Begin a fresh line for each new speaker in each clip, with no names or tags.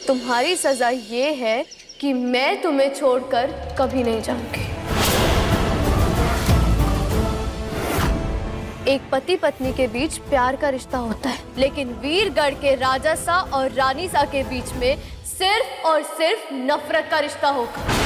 तुम्हारी सजा ये है कि मैं तुम्हें छोड़कर कभी नहीं जाऊंगी। एक पति पत्नी के बीच प्यार का रिश्ता होता है, लेकिन वीरगढ़ के राजा सा और रानी सा के बीच में सिर्फ और सिर्फ नफरत का रिश्ता होगा।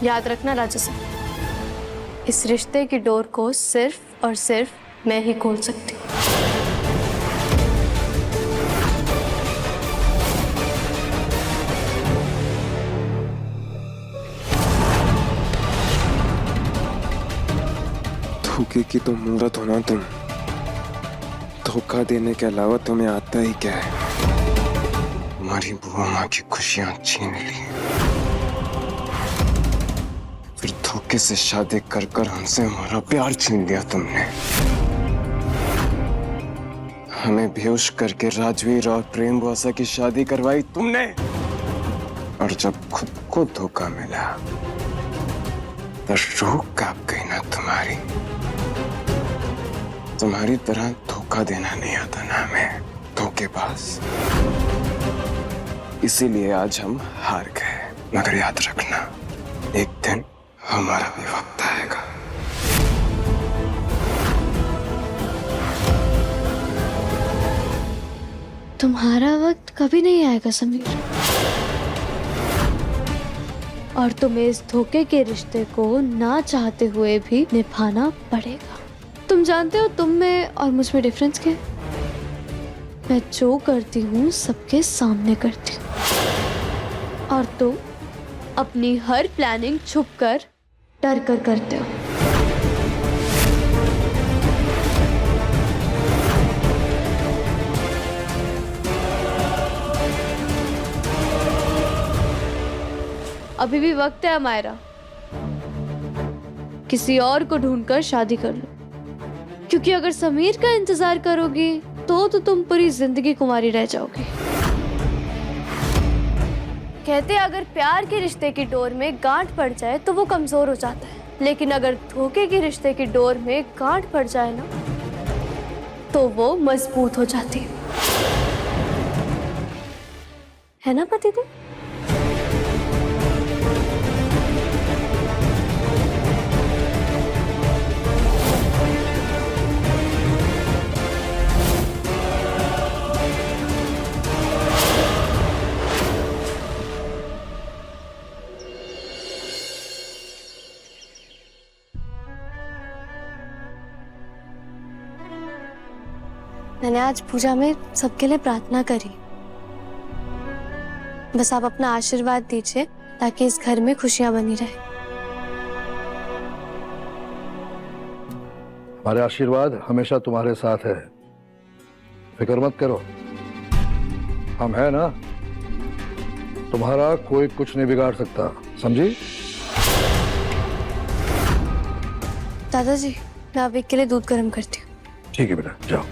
याद रखना राजा साहब, इस रिश्ते की डोर को सिर्फ और सिर्फ मैं ही खोल सकती हूँ।
धोखे की तो मूर्त होना तुम। धोखा देने के अलावा तुम्हें आता ही क्या है? हमारी बुआ माँ की खुशियां छीन ली, फिर धोखे से शादी कर कर हमसे हमारा प्यार छीन लिया तुमने। हमें बेहोश करके राजवीर और प्रेम बुआसा की शादी करवाई तुमने, और जब खुद को धोखा मिला तो रूह कांप गई ना तुम्हारी। तुम्हारी तरह धोखा देना नहीं आता ना हमें, धोखेबाज। इसीलिए आज हम हार गए, मगर याद रखना एक दिन हमारा भी वक्त आएगा।
तुम्हारा वक्त कभी नहीं आएगा समीर, और तुम्हें इस धोखे के रिश्ते को ना चाहते हुए भी निभाना पड़ेगा। तुम जानते हो तुम में और मुझ में डिफरेंस क्या है? मैं जो करती हूँ सबके सामने करती हूँ, और तुम अपनी हर प्लानिंग छुपकर डर कर करते हो। अभी भी वक्त है अमायरा, किसी और को ढूंढकर शादी कर लो, क्योंकि अगर समीर का इंतजार करोगी तो तुम पूरी जिंदगी कुंवारी रह जाओगी। कहते अगर प्यार के रिश्ते की डोर में गांठ पड़ जाए तो वो कमजोर हो जाता है, लेकिन अगर धोखे के रिश्ते की डोर में गांठ पड़ जाए ना तो वो मजबूत हो जाती है ना पतिदेव? मैंने आज पूजा में सबके लिए प्रार्थना करी। बस आप अपना आशीर्वाद दीजिए ताकि इस घर में खुशियां बनी रहे।
हमारे आशीर्वाद हमेशा तुम्हारे साथ है, फिक्र मत करो, हम है ना। तुम्हारा कोई कुछ नहीं बिगाड़ सकता, समझी?
दादाजी, मैं अविक के लिए दूध गर्म करती हूँ।
ठीक है बेटा, जाओ।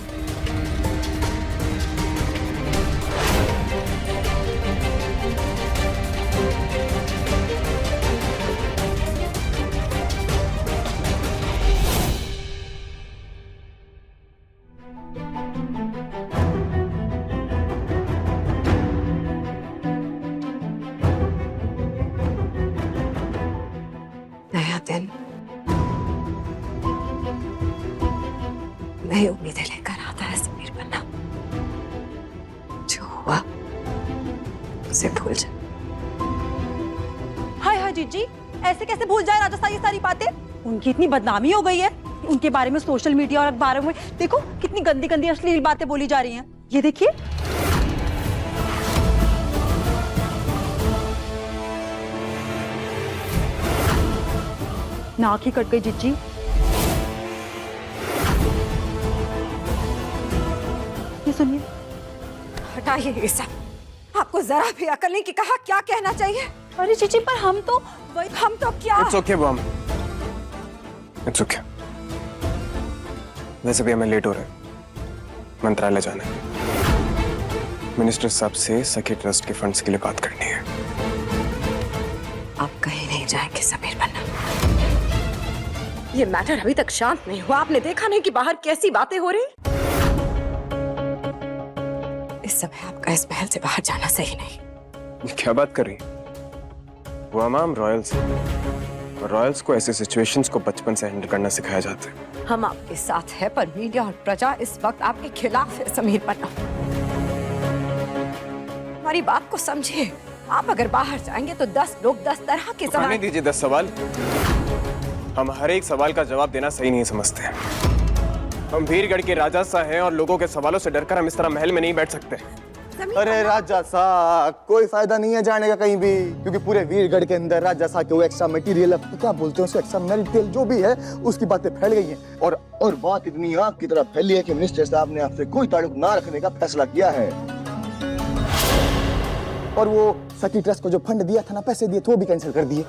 नया दिन, नई उम्मीदें लेकर आता है समीर बन्ना। जो हुआ उसे भूल जा।
हाय हाय जीजी, ऐसे कैसे भूल जाए राजा साहब ये सारी बातें? उनकी इतनी बदनामी हो गई है, उनके बारे में सोशल मीडिया और अखबारों में देखो कितनी गंदी गंदी अश्लील बातें बोली जा रही हैं। ये देखिए, नाक ही कट गई जीजी। ये सुनिए।
हटाइए ये सब, आपको जरा भी अकल नहीं कि कहा क्या कहना चाहिए।
अरे जीजी, पर हम तो क्या?
It's okay, Baum. It's okay। वैसे भी हमें लेट हो रहा है, मंत्रालय जाना है। मिनिस्टर साहब से सखी ट्रस्ट के फंड्स के लिए बात करनी है।
आप कहीं नहीं जाएंगे समीर बन्ना। ये मैटर अभी तक शांत नहीं हुआ। आपने देखा नहीं कि बाहर कैसी बातें हो रही। इस समय आपका इस महल से बाहर जाना सही नहीं।
क्या बात कर रही? वो अमाम रॉयल्स हैं। और रॉयल्स को ऐसे सिचुएशंस को बचपन से हैंडल करना सिखाया जाता है।
हम आपके साथ हैं, पर मीडिया और प्रजा इस वक्त आपके खिलाफ है समीर बन्ना। हमारी बात को समझिए। आप अगर बाहर जाएंगे तो 10 लोग 10 तरह के
तो करने दीजिए 10 सवाल। हम हर एक सवाल का जवाब देना सही नहीं समझते हैं। हम वीरगढ़ के राजा सा हैं और लोगों के सवालों से डरकर हम इस तरह महल में नहीं बैठ सकते।
अरे राजा साहब, कोई फायदा नहीं है जाने का कहीं भी, क्योंकि पूरे वीरगढ़ के अंदर राजा साहब के वो एक्स्ट्रा मटेरियल, तो क्या बोलते हैं उसे, एक्स्ट्रा मटेरियल जो भी है, उसकी बातें फैल गई हैं। और बात इतनी आग की तरह फैली है कि मिनिस्टर साहब ने आपसे कोई ताल्लुक ना रखने का फैसला किया है। और वो सखी ट्रस्ट को जो फंड दिया था ना, पैसे दिए थे, वो भी कैंसिल कर दिए।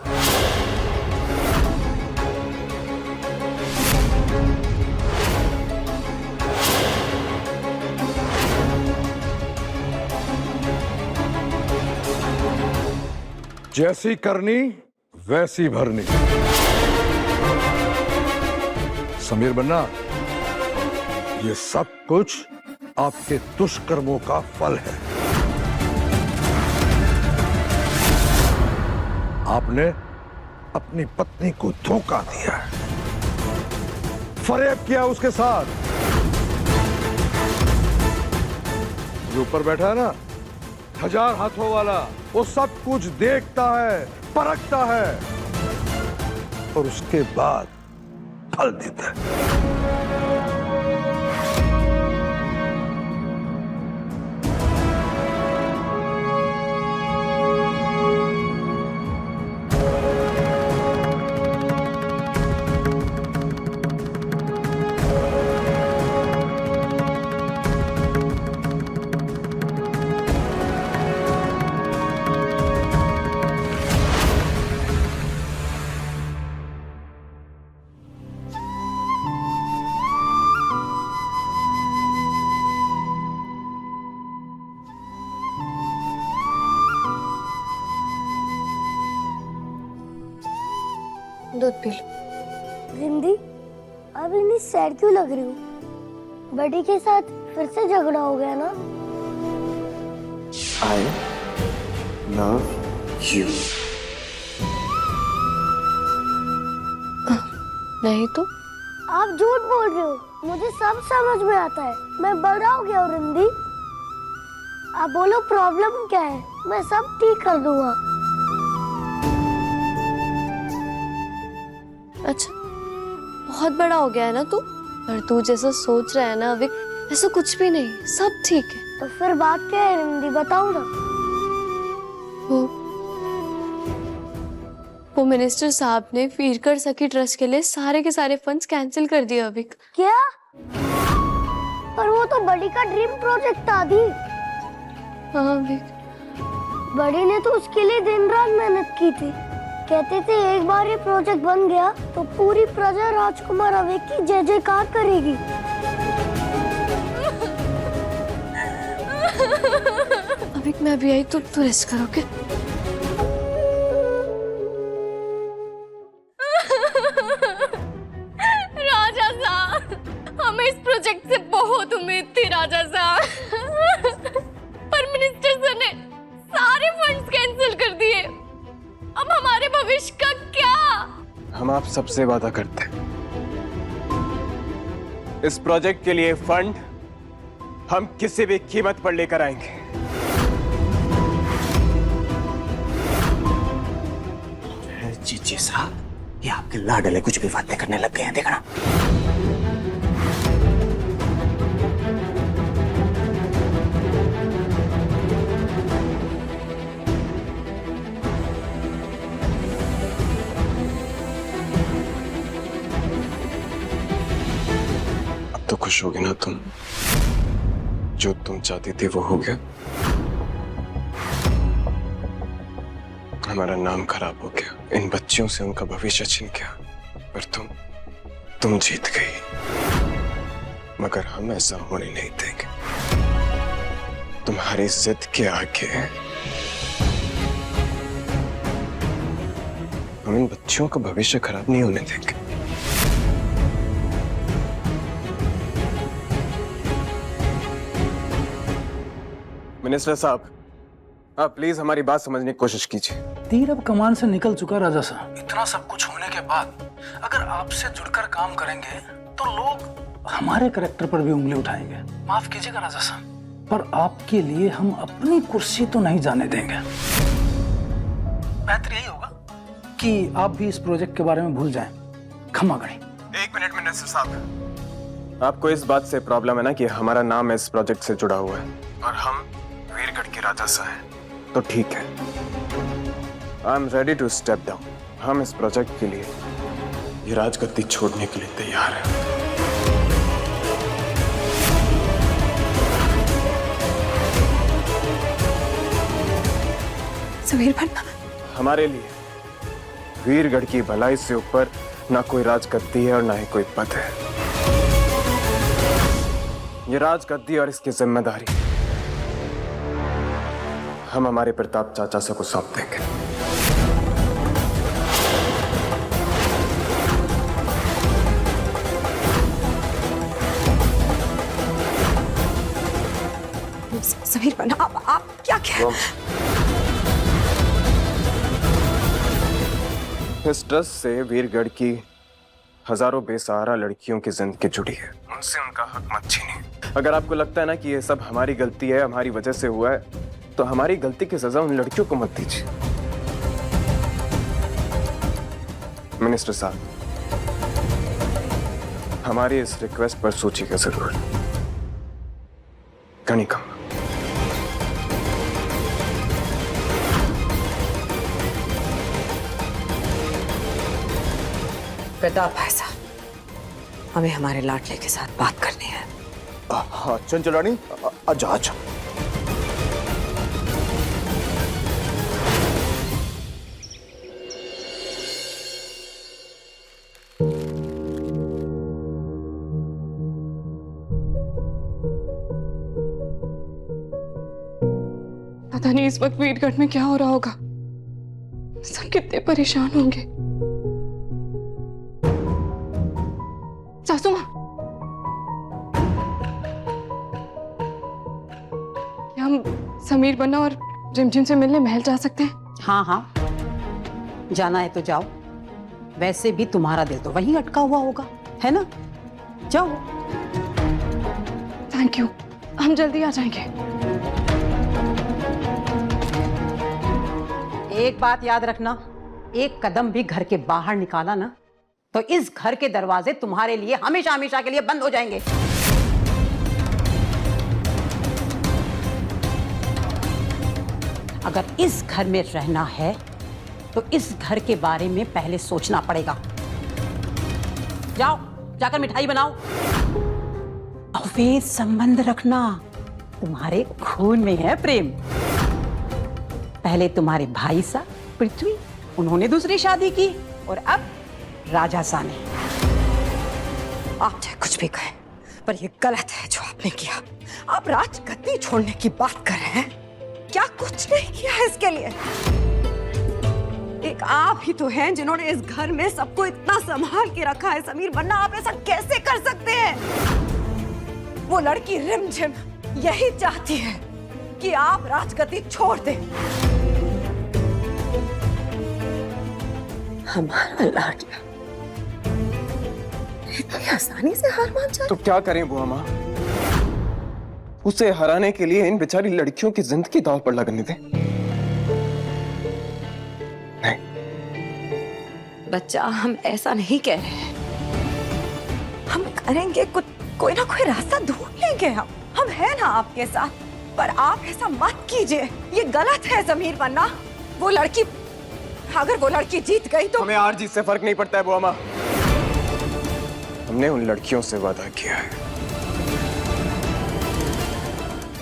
जैसी करनी वैसी भरनी। समीर बन्ना, ये सब कुछ आपके दुष्कर्मों का फल है। आपने अपनी पत्नी को धोखा दिया, फरेब किया उसके साथ। जो ऊपर बैठा है ना, 1000 हाथों वाला, वो सब कुछ देखता है, परखता है और उसके बाद फल देता है।
दूध पी लो।
जिंदी, अब इतनी सैड क्यों लग रही हो? बड़ी के साथ फिर से झगड़ा हो गया ना?
I love you।
नहीं तो?
आप झूठ बोल रहे हो, मुझे सब समझ में आता है। मैं बड़ा हो गया हूँ रिंदी। आप बोलो प्रॉब्लम क्या है, मैं सब ठीक कर दूंगा।
अच्छा, बहुत बड़ा हो गया है ना तू? पर तू जैसा सोच रहा है ना अभी, ऐसा कुछ भी नहीं, सब ठीक है।
तो फिर बात क्या है रिंदी, बताओ ना।
वो मिनिस्टर साहब ने वीरगढ़ सखी ट्रस्ट के लिए सारे के सारे फंड्स कैंसिल कर दिए अभी।
क्या? पर वो तो बड़ी का ड्रीम प्रोजेक्ट था दी।
हाँ अभी।
बड़ी ने तो उसके लिए दिन रात मेहनत की थी। कहते थे एक बार ये प्रोजेक्ट बन गया तो पूरी प्रजा राजकुमार अवेक की जय जयकार करेगी।
अभी मैं अभी आई तो रेस्ट करोगे?
राजा साहब, हमें इस प्रोजेक्ट से बहुत उम्मीद थी राजा साहब। पर मिनिस्टर सर ने सारे फंड्स कैंसिल कर दिए। अब हमारे भविष्य का क्या?
हम आप सबसे वादा करते हैं, इस प्रोजेक्ट के लिए फंड हम किसी भी कीमत पर लेकर आएंगे।
जीजे साहब, ये आपके लाडले कुछ भी बातें करने लग गए हैं, देखना।
तो खुश होगी ना तुम? जो तुम चाहती थी वो हो गया। हमारा नाम खराब हो गया, इन बच्चियों से उनका भविष्य छिन गया, पर तुम जीत गई। मगर हम ऐसा होने नहीं देंगे। तुम्हारी जिद के आगे हम इन बच्चियों का भविष्य खराब नहीं होने देंगे। मिनिस्टर साहब, आप प्लीज हमारी बात समझने की कोशिश कीजिए।
तीर अब कमान से निकल चुका राजा साहब। इतना सब कुछ होने के बाद अगर आपसे जुड़कर काम करेंगे तो लोग हमारे करेक्टर पर भी उंगली उठाएंगे। माफ कीजिएगा राजा साहब, पर आपके लिए हम अपनी कुर्सी तो नहीं जाने देंगे। बेहतर यही होगा कि आप भी इस प्रोजेक्ट के बारे में भूल जाएं। क्षमा करें।
एक मिनट मिनिस्टर साहब, आपको इस बात से प्रॉब्लम है ना कि हमारा नाम इस प्रोजेक्ट से जुड़ा हुआ है और हम वीरगढ़ के राजा सा हैं, तो ठीक है, I am ready to step down. हम इस प्रोजेक्ट के लिए ये राजगद्दी छोड़ने के लिए तैयार हैं।
समीर भन्ना,
हमारे लिए वीरगढ़ की भलाई से ऊपर ना कोई राजगद्दी है और ना ही कोई पद है। ये राजगद्दी और इसकी जिम्मेदारी हम हमारे प्रताप चाचा से को सौंप देंगे।
समीर भन्ना, आप क्या कह रहे हैं?
इस ट्रस्ट से वीरगढ़ की हजारों बेसहारा लड़कियों की जिंदगी जुड़ी है, उनसे उनका हक मत छीनिए। अगर आपको लगता है ना कि ये सब हमारी गलती है, हमारी वजह से हुआ है, तो हमारी गलती की सजा उन लड़कियों को मत दीजिए। मिनिस्टर साहब, हमारी इस रिक्वेस्ट पर सोचिएगा जरूर। कनिकम,
प्रताप भाई साहब, हमें हमारे लाडले के साथ बात करनी है।
हाँ चंचल रानी, आजा आजा।
पता नहीं इस वक्त वीरगढ़ में क्या हो रहा होगा। सब कितने परेशान होंगे। सासू माँ, क्या हम समीर बन्ना और रिमझिम से मिलने महल जा सकते हैं?
हाँ हाँ, जाना है तो जाओ। वैसे भी तुम्हारा दिल तो वहीं अटका हुआ होगा, है ना? जाओ।
थैंक यू, हम जल्दी आ जाएंगे।
एक बात याद रखना, एक कदम भी घर के बाहर निकाला ना तो इस घर के दरवाजे तुम्हारे लिए हमेशा हमेशा के लिए बंद हो जाएंगे। अगर इस घर में रहना है तो इस घर के बारे में पहले सोचना पड़ेगा। जाओ, जाकर मिठाई बनाओ। अवैध संबंध रखना, तुम्हारे खून में है प्रेम। पहले तुम्हारे भाई साहब पृथ्वी, उन्होंने दूसरी शादी की, और अब राजा सा ने।
आप चाहे कुछ भी कहें, पर ये गलत है जो आपने किया। आप राजगद्दी छोड़ने की बात कर रहे हैं, क्या कुछ नहीं किया है इसके लिए? एक आप ही तो हैं जिन्होंने इस घर में सबको इतना संभाल के रखा है। समीर बन्ना, आप ऐसा कैसे कर सकते हैं? वो लड़की रिमझिम यही चाहती है कि आप राजगद्दी छोड़ दें। हमारा लाडला इतनी आसानी से हार मान जाए?
तो क्या करें बुआ माँ? उसे हराने के लिए इन बेचारी लड़कियों की जिंदगी दांव पर लगने दें? नहीं
बच्चा, हम ऐसा नहीं कह रहे हैं। हम करेंगे कुछ, कोई ना कोई रास्ता ढूंढ लेंगे। हम हैं ना आपके साथ, पर आप ऐसा मत कीजिए, ये गलत है। समीर बन्ना, वो लड़की, अगर वो लड़की जीत गई तो
हमें हार जीत से फर्क नहीं पड़ता है बुआ माँ। हमने उन लड़कियों से वादा किया है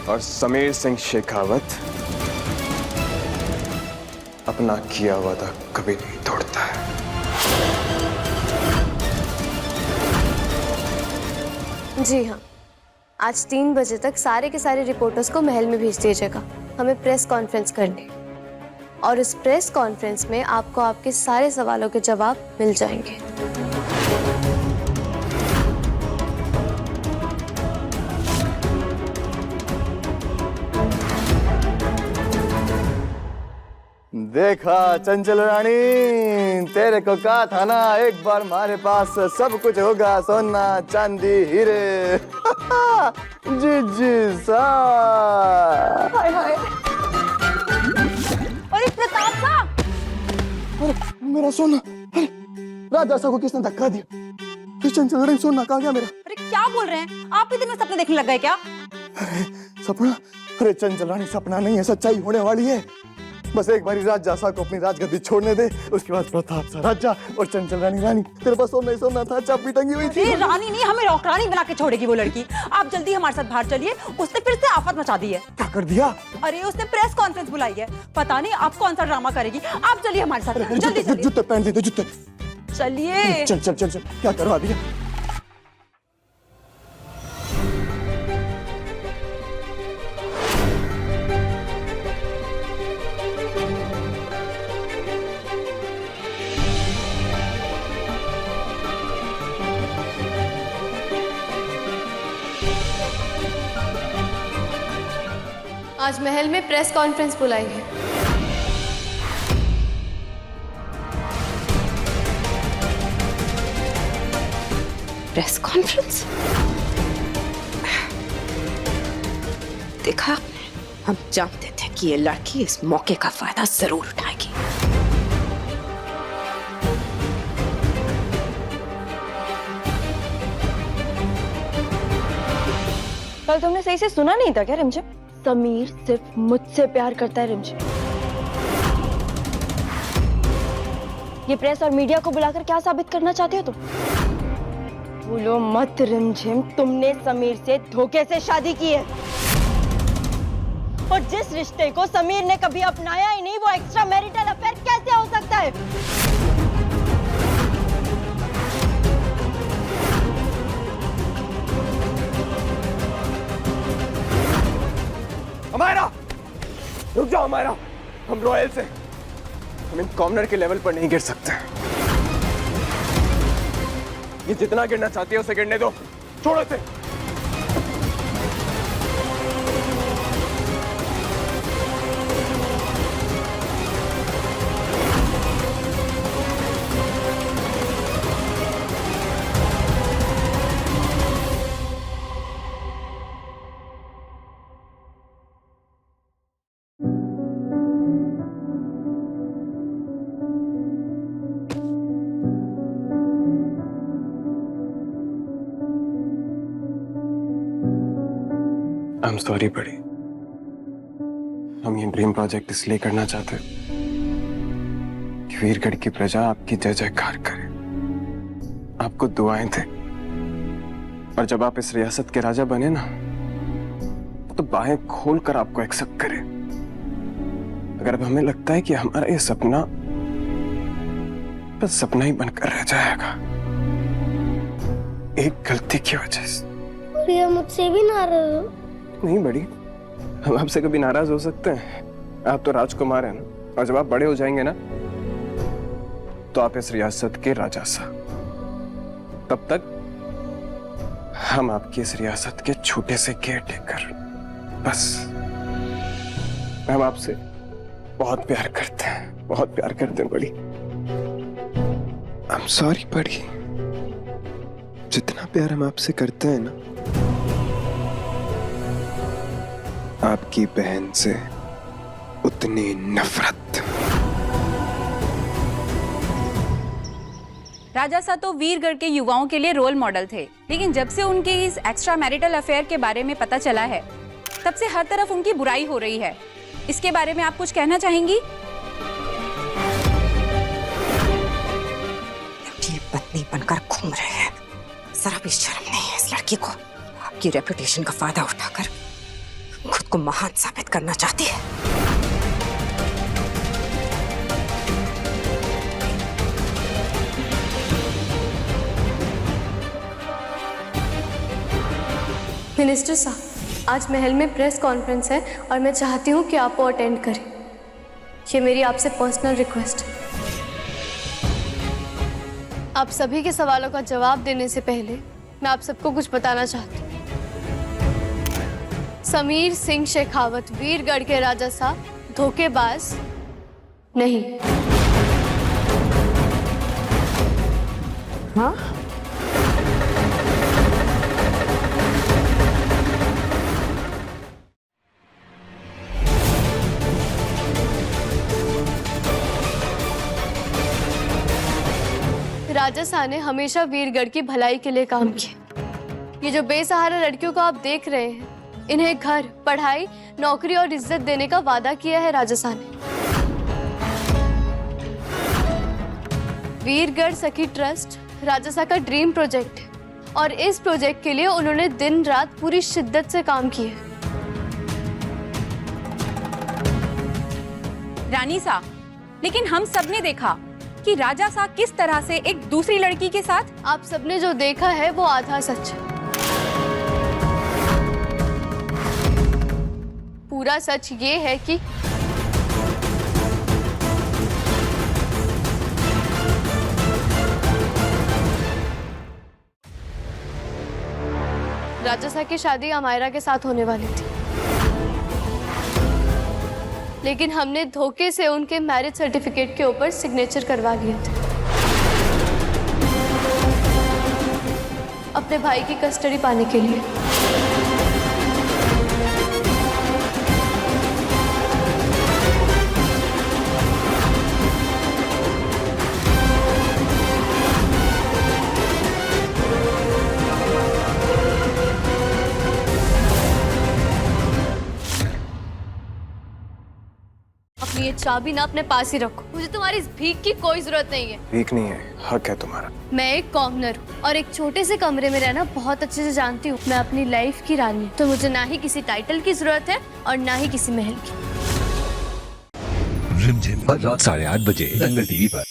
और समीर सिंह शेखावत अपना किया वादा कभी नहीं तोड़ता है।
जी हाँ, आज 3 बजे तक सारे के सारे रिपोर्टर्स को महल में भेज दीजिएगा, हमें प्रेस कॉन्फ्रेंस करनी। और इस प्रेस कॉन्फ्रेंस में आपको आपके सारे सवालों के जवाब मिल जाएंगे।
देखा चंचल रानी, तेरे को कहा था ना, एक बार हमारे पास सब कुछ होगा, सोना चांदी हीरे। जी जी सा।
हाय हाय। अरे प्रताप साहब,
अरे मेरा सोना, अरे राजा साहब को किसने धक्का दिया? ये चंचल रानी सोना कहाँ गया मेरा?
अरे क्या बोल रहे हैं आप? भी दिन में सपने देखने लग गए क्या?
अरे सपना? अरे चंचल रानी सपना नहीं है, सच्चाई होने वाली है। बस एक बारी राजा साहब को अपनी राजगद्दी छोड़ने दे, उसके बाद प्रताप सा राजा और चंचल रानी रानी। तेरे पास सोना ही सोना था, चाबी टंगी हुई थी।
रानी नहीं, हमें रॉकरानी बना के छोड़ेगी वो लड़की। आप जल्दी हमारे साथ बाहर चलिए, उसने फिर से आफत मचा दी है।
क्या कर दिया?
अरे उसने प्रेस कॉन्फ्रेंस बुलाई है, पता नहीं आप कौन सा ड्रामा करेगी। आप चलिए हमारे साथ, जल्दी चलिए।
जूते पहन दे, जूते
चलिए।
चल चल चल चल, क्या करवा दिया?
आज महल में प्रेस कॉन्फ्रेंस बुलाई है।
Press conference? देखा आपने, हम जानते थे कि ये लड़की इस मौके का फायदा जरूर उठाएगी।
कल तुमने सही से सुना नहीं था क्या रिमझिम? समीर सिर्फ मुझसे प्यार करता है रिमझिम। ये प्रेस और मीडिया को बुलाकर क्या साबित करना चाहते हो तुम? भूलो मत रिमझिम, तुमने समीर से धोखे से शादी की है। और जिस रिश्ते को समीर ने कभी अपनाया ही नहीं, वो एक्स्ट्रा मैरिटल अफेयर कैसे हो सकता है?
हमारा रुक जाओ, हमारा हम रॉयल से, हम इन कॉमनर के लेवल पर नहीं गिर सकते। ये जितना गिरना चाहती है उसे गिरने दो, छोड़ो इसे। I'm sorry बड़ी, हम ये ड्रीम प्रोजेक्ट इसलिए करना चाहते कि वीरगढ़ की प्रजा आपकी जय जयकार करे, आपको दुआएं दे। और जब आप इस रियासत के राजा बने ना, तो बाहें खोलकर आपको एक्सेप्ट करे। अगर अब हमें लगता है कि हमारा ये सपना बस सपना ही बनकर रह जाएगा एक गलती की वजह से।
और ये मुझसे भी नाराज हो?
नहीं बड़ी, हम आपसे कभी नाराज हो सकते हैं? आप तो राजकुमार हैं ना, और जब आप बड़े हो जाएंगे ना, तो आप इस रियासत के राजा सा। तब तक हम आपकी इस रियासत के छोटे से केयर टेकर, बस। हम आपसे बहुत प्यार करते हैं, बहुत प्यार करते हैं बड़ी। I'm sorry बड़ी, जितना प्यार हम आपसे करते हैं ना, आपकी बहन से उतनी नफरत।
राजा सा तो वीरगढ़ के युवाओं के लिए रोल मॉडल थे, लेकिन जब से उनके इस एक्स्ट्रा मैरिटल अफेयर के बारे में पता चला है, तब से हर तरफ उनकी बुराई हो रही है। इसके बारे में आप कुछ कहना चाहेंगी?
ये पत्नी बनकर घूम रहे हैं, जरा भी शर्म नहीं है इस लड़की को। आपकी रेपुटेशन का फायदा उठाकर खुद को महान साबित करना चाहती है।
मिनिस्टर साहब, आज महल में प्रेस कॉन्फ्रेंस है और मैं चाहती हूँ कि आप वो अटेंड करें। ये मेरी आपसे पर्सनल रिक्वेस्ट है। आप सभी के सवालों का जवाब देने से पहले मैं आप सबको कुछ बताना चाहती हूँ। समीर सिंह शेखावत वीरगढ़ के राजा साहब धोखेबाज नहीं।
हाँ?
राजा साहब ने हमेशा वीरगढ़ की भलाई के लिए काम किया। ये जो बेसहारा लड़कियों को आप देख रहे हैं, इन्हें घर, पढ़ाई, नौकरी और इज्जत देने का वादा किया है राजा साहब ने। वीरगढ़ सखी ट्रस्ट राजा साहब का ड्रीम प्रोजेक्ट है और इस प्रोजेक्ट के लिए उन्होंने दिन रात पूरी शिद्दत से काम किया है।
रानी सा, लेकिन हम सबने देखा कि राजा सा किस तरह से एक दूसरी लड़की के साथ।
आप सबने जो देखा है वो आधा सच है। पूरा सच ये है कि राजा साहब की शादी अमायरा के साथ होने वाली थी, लेकिन हमने धोखे से उनके मैरिज सर्टिफिकेट के ऊपर सिग्नेचर करवा लिए थे अपने भाई की कस्टडी पाने के लिए। अपनी ये चाबी ना अपने पास ही रखो। मुझे तुम्हारी इस भीख की कोई जरूरत नहीं है।
भीख नहीं है, हक है तुम्हारा।
मैं एक कॉमनर हूँ और एक छोटे से कमरे में रहना बहुत अच्छे से जानती हूँ। मैं अपनी लाइफ की रानी हूँ, तो मुझे ना ही किसी टाइटल की जरूरत है और ना ही किसी महल की।
रिमझिम हर रात 8:30 बजे दंगल टीवी पर।